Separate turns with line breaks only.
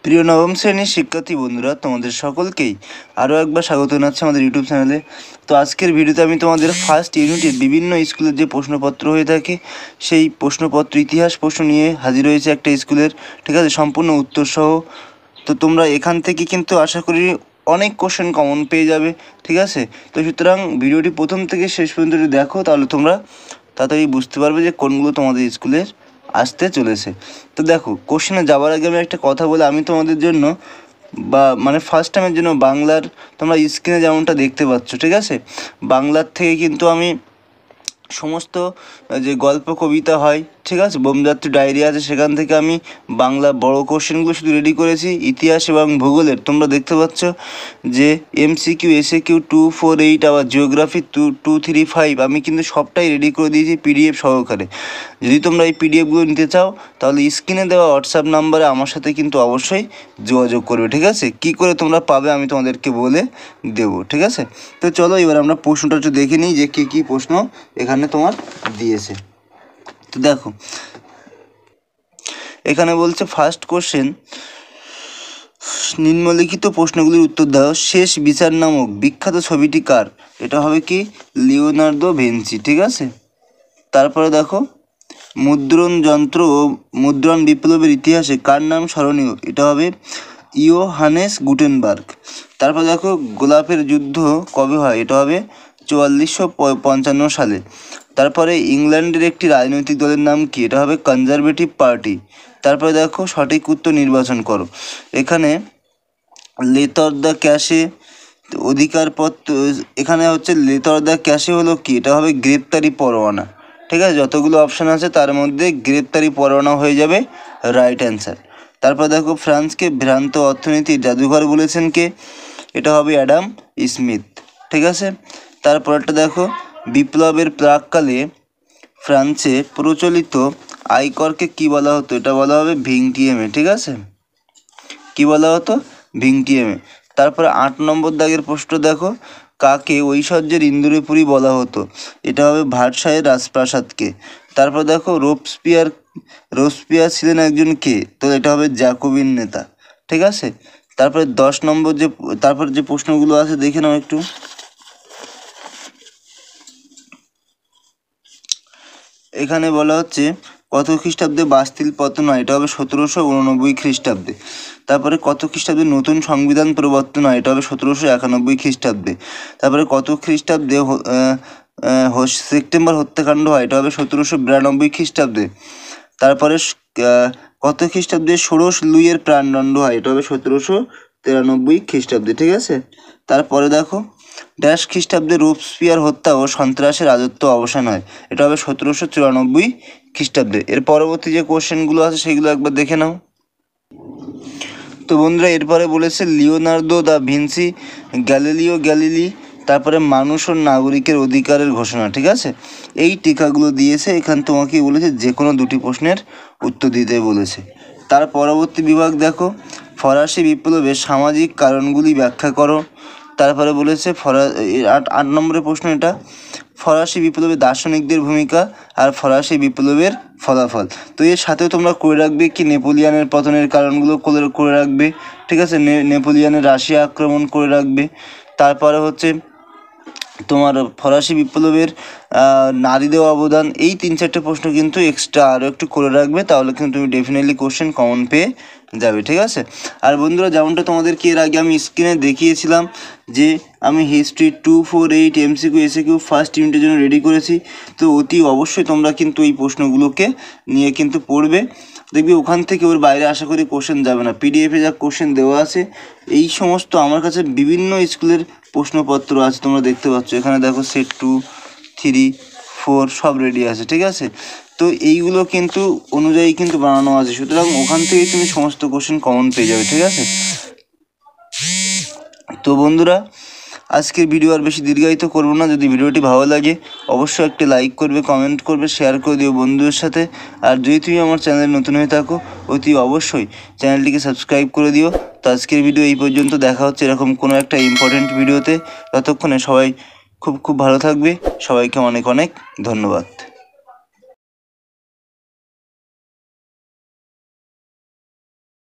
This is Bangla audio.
প্রিয় নবম শ্রেণীর শিক্ষার্থী বন্ধুরা, তোমাদের সকলকেই আরও একবার স্বাগত জানাচ্ছি আমাদের ইউটিউব চ্যানেলে। তো আজকের ভিডিওতে আমি তোমাদের ফার্স্ট ইউনিটের বিভিন্ন স্কুলের যে প্রশ্নপত্র হয়ে থাকে সেই প্রশ্নপত্র ইতিহাস প্রশ্ন নিয়ে হাজির হয়েছে একটা স্কুলের, ঠিক আছে, সম্পূর্ণ উত্তরসহ। তো তোমরা এখান থেকে কিন্তু আশা করি অনেক কোশ্চেন কমন পেয়ে যাবে, ঠিক আছে। তো সুতরাং ভিডিওটি প্রথম থেকে শেষ পর্যন্ত যদি দেখো তাহলে তোমরা তাড়াতাড়ি বুঝতে পারবে যে কোনগুলো তোমাদের স্কুলের আসতে চলেছে। তো দেখো, কোশ্চেনে যাওয়ার আগে আমি একটা কথা বলে, আমি তোমাদের জন্য ফার্স্ট টাইমের জন্য বাংলার, তোমরা স্ক্রিনে যেমনটা দেখতে পাচ্ছ, ঠিক আছে, বাংলার থেকে কিন্তু আমি সমস্ত যে গল্প কবিতা হয়, ঠিক আছে, বোমযাত্রী ডায়েরি আছে, সেখান থেকে আমি বাংলা বড় কোশ্চেনগুলো শুধু রেডি করেছি। ইতিহাস এবং ভূগোলের তোমরা দেখতে পাচ্ছ যে MCQ SAQ 248 আবার জিওগ্রাফি 235 আমি কিন্তু সবটাই রেডি করে দিয়েছি PDF সহকারে। যদি তোমরা এই PDFগুলো নিতে চাও তাহলে স্ক্রিনে দেওয়া হোয়াটসঅ্যাপ নাম্বারে আমার সাথে কিন্তু অবশ্যই যোগাযোগ করবে, ঠিক আছে। কী করে তোমরা পাবে আমি তোমাদেরকে বলে দেবো, ঠিক আছে। তো চলো এবার আমরা প্রশ্নটা একটু দেখে নিই যে কী প্রশ্ন এখানে তোমার দিয়েছে। তো দেখো, এখানে বলছে ফার্স্ট কোশ্চেন, নিম্নলিখিত প্রশ্নগুলির উত্তর দাও। শেষ বিচার নামক বিখ্যাত ছবিটি কার? এটা হবে কি লিওনার্দো ভিঞ্চি, ঠিক আছে। তারপরে দেখো, মুদ্রণ যন্ত্র ও মুদ্রণ বিপ্লবের ইতিহাসে কার নাম স্মরণীয়? এটা হবে ইয়োহানেস গুটেনবার্গ। তারপর দেখো, গোলাপের যুদ্ধ কবে হয়? এটা হবে 4455 সালে। তারপরে ইংল্যান্ডের একটি রাজনৈতিক দলের নাম কি? এটা হবে কনজারভেটিভ পার্টি। তারপরে দেখো, সঠিক উত্তর নির্বাচন করো। এখানে লেতর দ্য ক্যাশে অধিকারপত্র, এখানে হচ্ছে লেতর দ্য ক্যাশে হলো কি? এটা হবে গ্রেপ্তারি পরোয়ানা, ঠিক আছে। যতগুলো অপশান আছে তার মধ্যে গ্রেপ্তারি পরোয়ানা হয়ে যাবে রাইট অ্যান্সার। তারপর দেখো, ফ্রান্সকে ভ্রান্ত অর্থনীতির জাদুঘর বলেছেন কে? এটা হবে অ্যাডাম স্মিথ, ঠিক আছে। তারপরটা দেখো, বিপ্লবের প্রাককালে ফ্রান্সে প্রচলিত আয়করকে কি বলা হতো? এটা বলা হবে ভিংটিয়েমে, ঠিক আছে। কি বলা হতো? ভিংটিয়েমে। তারপরে 8 নম্বর দাগের প্রশ্ন দেখো, কাকে ঐশ্বর্যের ইন্দুরপুরী বলা হতো? এটা হবে ভার্সাইয়ের রাজপ্রাসাদকে। তারপর দেখো, রোবসপিয়ার ছিলেন একজন কে? তো এটা হবে জ্যাকোবিন নেতা, ঠিক আছে। তারপরে 10 নম্বর যে প্রশ্নগুলো আছে দেখে নাও একটু। এখানে বলা হচ্ছে কত খ্রিস্টাব্দে বাস্তিল পতন হয়? এটা হবে 1789 খ্রিস্টাব্দে। তারপরে কত খ্রিস্টাব্দে নতুন সংবিধান প্রবর্তন হয়? এটা হবে 1791 খ্রিস্টাব্দে। তারপরে কত খ্রিস্টাব্দে সেপ্টেম্বর হত্যাকাণ্ড হয়? এটা হবে 1792 খ্রিস্টাব্দে। তারপরে কত খ্রিস্টাব্দে ষোড়শ লুইয়ের প্রাণদণ্ড হয়? এটা হবে 1793 খ্রিস্টাব্দে, ঠিক আছে। তারপরে দেখো, ড্যাশ খ্রিস্টাব্দে রোবসপিয়ার হত্যা ও সন্ত্রাসের রাজত্ব অবসান হয়? এটা হবে 1794 খ্রিস্টাব্দে। এর পরবর্তী যে কোশ্চেনগুলো আছে সেগুলো একবার দেখে নাও। তো বন্ধুরা, এরপরে বলেছে Leonardo da Vinci Galileo Galilei, তারপরে মানুষ ও নাগরিকের অধিকারের ঘোষণা, ঠিক আছে। এই টিকাগুলো দিয়েছে, এখানে তোমাকে বলেছে যে কোনো দুটি প্রশ্নের উত্তর দিতে বলেছে। তার পরবর্তী বিভাগ দেখো, ফরাসি বিপ্লবের সামাজিক কারণগুলি ব্যাখ্যা করো। তারপরে বলেছে 8 নম্বরের প্রশ্ন এটা, ফরাসি বিপ্লবে দার্শনিকদের ভূমিকা আর ফরাসি বিপ্লবের ফলাফল। তো এর সাথেও তোমরা করে রাখবে কি নেপোলিয়ানের পতনের কারণগুলো করে রাখবে, ঠিক আছে। নেপোলিয়ানের রাশিয়া আক্রমণ করে রাখবে। তারপরে হচ্ছে তোমার ফরাসি বিপ্লবের নারীদের অবদান। এই 3-4টে প্রশ্ন কিন্তু এক্সট্রা আরও একটু করে রাখবে, তাহলে কিন্তু তুমি ডেফিনেটলি কোশ্চেন কমন পেয়ে যাবে, ঠিক আছে। আর বন্ধুরা, যেমনটা তোমাদেরকে এর আগে আমি স্ক্রিনে দেখিয়েছিলাম যে আমি হিস্ট্রি 248 MCQ SAQ ফার্স্ট ইউনিটের জন্য রেডি করেছি। তো অতি অবশ্যই তোমরা কিন্তু এই প্রশ্নগুলোকে নিয়ে কিন্তু পড়বে, দেখবি ওখান থেকে ওর বাইরে আশা করি কোশ্চেন যাবে না। PDF-এ যা কোশ্চেন দেওয়া আছে, এই সমস্ত আমার কাছে বিভিন্ন স্কুলের প্রশ্নপত্র আছে, তোমরা দেখতে পাচ্ছ এখানে দেখো, সেট 2, 3, 4 সব রেডি আছে, ঠিক আছে। তো এইগুলো কিন্তু অনুযায়ী কিন্তু বানানো আছে, সুতরাং ওখান থেকেই তুমি সমস্ত কোশ্চেন কমন পেয়ে যাবে, ঠিক আছে। তো বন্ধুরা, আজকের ভিডিও আর বেশি দীর্ঘায়িত করবো না। যদি ভিডিওটি ভালো লাগে অবশ্যই একটি লাইক করবে, কমেন্ট করবে, শেয়ার করে দিও বন্ধুদের সাথে। আর যদি তুমি আমার চ্যানেলে নতুন হয়ে থাকো অতি অবশ্যই চ্যানেলটিকে সাবস্ক্রাইব করে দিও। তো আজকের ভিডিও এই পর্যন্ত, দেখা হচ্ছে এরকম কোনো একটা ইম্পর্টেন্ট ভিডিওতে। ততক্ষণে সবাই খুব ভালো থাকবে। সবাইকে অনেক অনেক ধন্যবাদ।